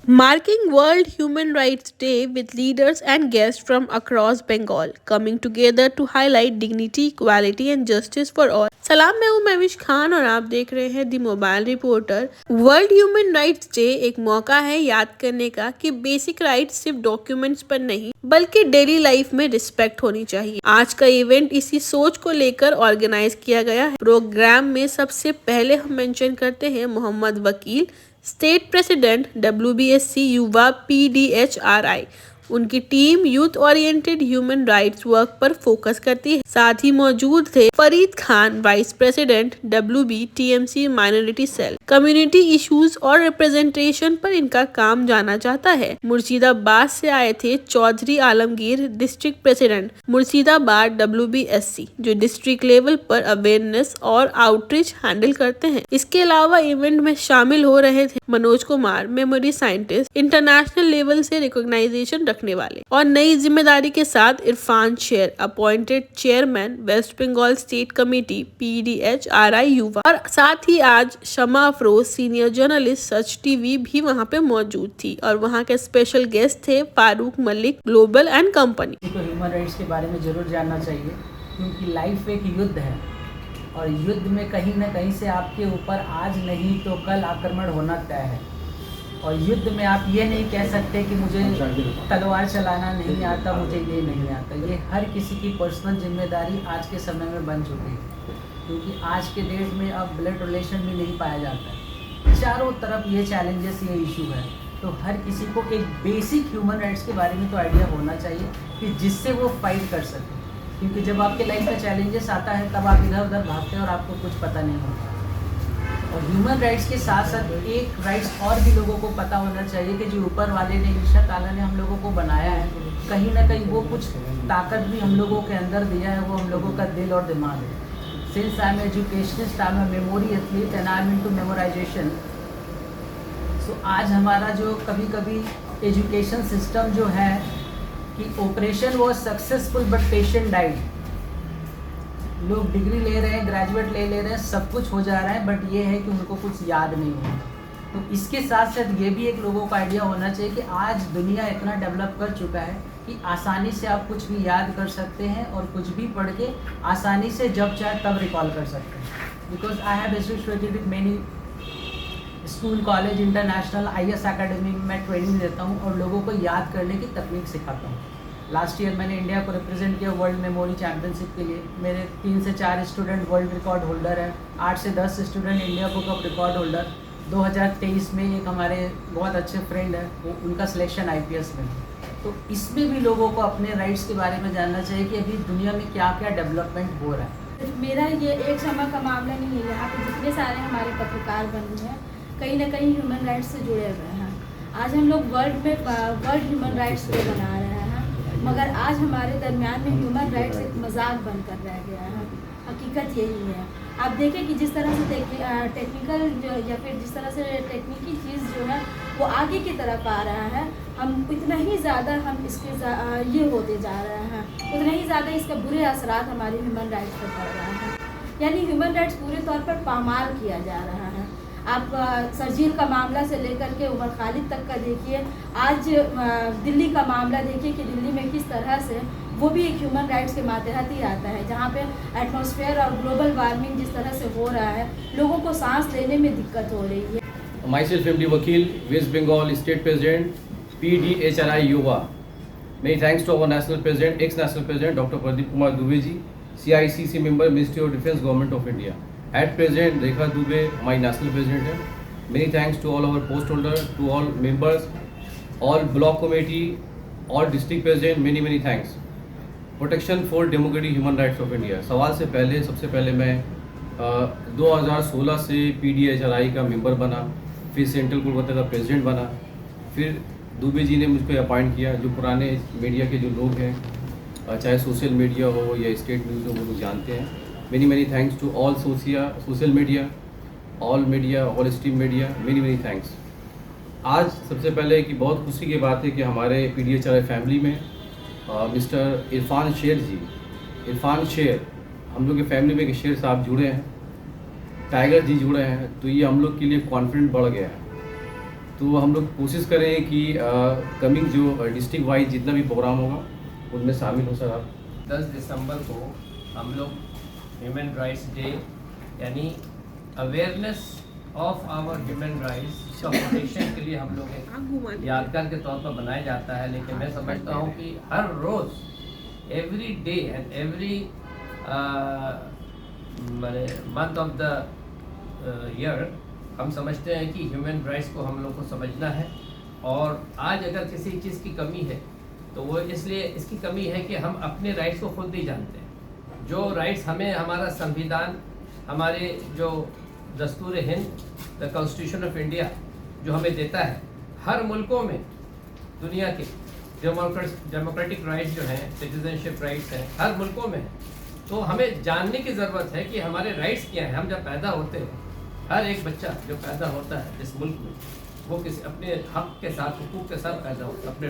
Marking World Human Rights Day with leaders and guests from across Bengal coming together to highlight dignity, equality and justice for all. सलाम, मैं हूं महविश खान और आप देख रहे हैं the mobile reporter. World human rights day एक मौका है याद करने का कि बेसिक राइट्स सिर्फ डॉक्यूमेंट्स पर नहीं बल्कि डेली लाइफ में रिस्पेक्ट होनी चाहिए। आज का इवेंट इसी सोच को लेकर ऑर्गेनाइज किया गया है। प्रोग्राम में सबसे पहले हम मेंशन करते हैं Mohammed Vakil, state president WBSC Yuva PDHRI। उनकी team youth oriented human rights work पर फोकस करती है। साथ ही मौजूद थे Farid Khan, vice president WB TMC minority cell. Community issues और रिप्रेजेंटेशन पर इनका काम जाना जाता है। मुर्शिदाबाद से आए थे Chowdhury Alamgir, district president Murshidabad WBSC, जो डिस्ट्रिक्ट लेवल पर अवेयरनेस और आउटरीच हैंडल करते हैं। इसके अलावा इवेंट में शामिल हो रहे थे Manoj Kumar, memory scientist, international level से रिकॉग्नाइजेशन रखने वाले, और नई जिम्मेदारी के साथ Irfan Sher, appointed chairman West Bengal state committee PDHRI Yuva. और साथ ही आज Shama Afroz, senior journalist Sach TV भी वहाँ पे मौजूद थी और वहाँ के स्पेशल गेस्ट थे Farooq Malik, global and company. तो ह्यूमन राइट्स के बारे में ज़रूर जानना चाहिए, क्योंकि लाइफ एक युद्ध है और युद्ध में कहीं ना कहीं से आपके ऊपर आज नहीं तो कल आक्रमण होना तय है। और युद्ध में आप ये नहीं कह सकते कि मुझे तलवार चलाना नहीं आता, मुझे ये नहीं आता। ये हर किसी की पर्सनल जिम्मेदारी आज के समय में बन चुकी है, क्योंकि आज के डेट में अब ब्लड रिलेशन भी नहीं पाया जाता है। चारों तरफ ये चैलेंजेस, ये इशू है। तो हर किसी को एक बेसिक ह्यूमन राइट्स के बारे में तो आइडिया होना चाहिए कि जिससे वो फाइट कर सके, क्योंकि जब आपके लाइफ में चैलेंजेस आता है तब आप इधर उधर भागते हैं और आपको कुछ पता नहीं होता। और ह्यूमन राइट्स के साथ साथ एक राइट्स और भी लोगों को पता होना चाहिए कि जो ऊपर वाले ने, ईश्वर ताला ने हम लोगों को बनाया है, कहीं ना कहीं वो कुछ ताकत भी हम लोगों के अंदर दिया है, वो हम लोगों का दिल और दिमाग है। Since I am educationist, I am a memory athlete and I am into memorization. So आज हमारा जो कभी कभी एजुकेशन सिस्टम जो है कि operation was successful but patient died. लोग डिग्री ले रहे हैं, ग्रेजुएट ले रहे हैं, सब कुछ हो जा रहा है, बट ये है कि उनको कुछ याद नहीं हो। तो इसके साथ साथ ये भी एक लोगों को आइडिया होना चाहिए कि आज दुनिया इतना डेवलप कर चुका है कि आसानी से आप कुछ भी याद कर सकते हैं और कुछ भी पढ़ के आसानी से जब चाहे तब रिकॉल कर सकते हैं। Because I have associated with many school, college, international IS academy में मैं ट्रेनिंग देता हूँ और लोगों को याद करने की तकनीक सिखाता हूँ। लास्ट ईयर मैंने इंडिया को रिप्रेजेंट किया वर्ल्ड मेमोरी चैम्पियनशिप के लिए। मेरे 3 से 4 स्टूडेंट वर्ल्ड रिकॉर्ड होल्डर हैं, 8 से 10 student India book of record holder. 2023 में एक हमारे बहुत अच्छे फ्रेंड है, वो उनका सिलेक्शन IPS में। तो इसमें भी लोगों को अपने राइट्स के बारे में जानना चाहिए कि अभी दुनिया में क्या क्या डेवलपमेंट हो रहा है। मेरा ये एक समय का मामला नहीं है, यहाँ पे जितने सारे हमारे पत्रकार बंधु हैं कहीं ना कहीं ह्यूमन राइट्स से जुड़े हुए हैं। आज हम लोग वर्ल्ड ह्यूमन राइट्स डे मना रहे हैं, मगर आज हमारे दरमियान में ह्यूमन राइट्स एक मजाक बनकर रह गया है। हकीकत यही है। आप देखें कि जिस तरह से टेक्निकल जो या फिर जिस तरह से टेक्निकी चीज़ जो है वो आगे की तरफ आ रहा है, हम इतना ही ज़्यादा हम इसके ये होते जा रहे हैं, उतना ही ज़्यादा इसका बुरे असरात हमारे ह्यूमन राइट्स पर पड़ रहा है। यानी ह्यूमन राइट्स पूरे तौर पर पामाल किया जा रहा है। आप सरजील का मामला से लेकर के उमर खालिद तक का देखिए, आज दिल्ली का मामला देखिए कि दिल्ली में किस तरह से वो भी एक ह्यूमन राइट्स के मातहत ही आता है, जहाँ पे एटमॉस्फेयर और ग्लोबल वार्मिंग जिस तरह से हो रहा है, लोगों को सांस लेने में दिक्कत हो रही है। Myself MD Vakil, West Bengal State President, PDHRI युवा। Many thanks to our National President, ex-National President Dr. Pradeep Kumar Dubey ji, CICC member, Ministry of Defence, Government of India. At present, Rekha Dubey, my national president है। Many thanks to all our post holders, to all members, all block committee, all district president, many thanks। Protection for Democratic Human Rights of India। सवाल से पहले सबसे पहले मैं 2016 से PDHRI का member बना, फिर सेंट्रल कोलकाता का प्रेसिडेंट बना, फिर दुबे जी ने मुझको अपॉइंट किया। जो पुराने मीडिया के जो लोग हैं, चाहे सोशल मीडिया हो या स्टेट न्यूज़ हो, वो लोग जानते हैं। many thanks to all social media, all media, all stream media, many thanks। आज सबसे पहले कि बहुत खुशी की बात है कि हमारे PDHRI फैमिली में मिस्टर इरफान शेर जी, इरफान शेर, हम लोग के फैमिली में शेर साहब जुड़े हैं, टाइगर जी जुड़े हैं, तो ये हम लोग के लिए कॉन्फिडेंट बढ़ गया है। तो हम लोग कोशिश करें कि कमिंग जो डिस्ट्रिक्ट वाइज जितना भी प्रोग्राम होगा उनमें शामिल हो सर आप। 10 दिसंबर को हम लोग ह्यूमन राइट्स डे यानी awareness of our human rights का प्रोटेक्शन के लिए हम लोग एक यादगार के तौर पर बनाया जाता है। लेकिन मैं समझता हूँ कि हर रोज़ every day and every month of the year हम समझते हैं कि ह्यूमन राइट्स को हम लोग को समझना है। और आज अगर किसी चीज़ की कमी है तो वो इसलिए इसकी कमी है कि हम अपने राइट्स को खुद नहीं जानते। जो राइट्स हमें हमारा संविधान, हमारे जो दस्तूर Hind, the constitution of India जो हमें देता है, हर मुल्कों में दुनिया के डेमोक्रेटिक राइट्स जो हैं, सिटीजनशिप राइट्स हैं, हर मुल्कों में है। तो हमें जानने की ज़रूरत है कि हमारे राइट्स क्या हैं। हम जब पैदा होते हैं, हर एक बच्चा जो पैदा होता है इस मुल्क में वो किसी अपने हक के साथ, हुकूक के साथ पैदा होता है, अपने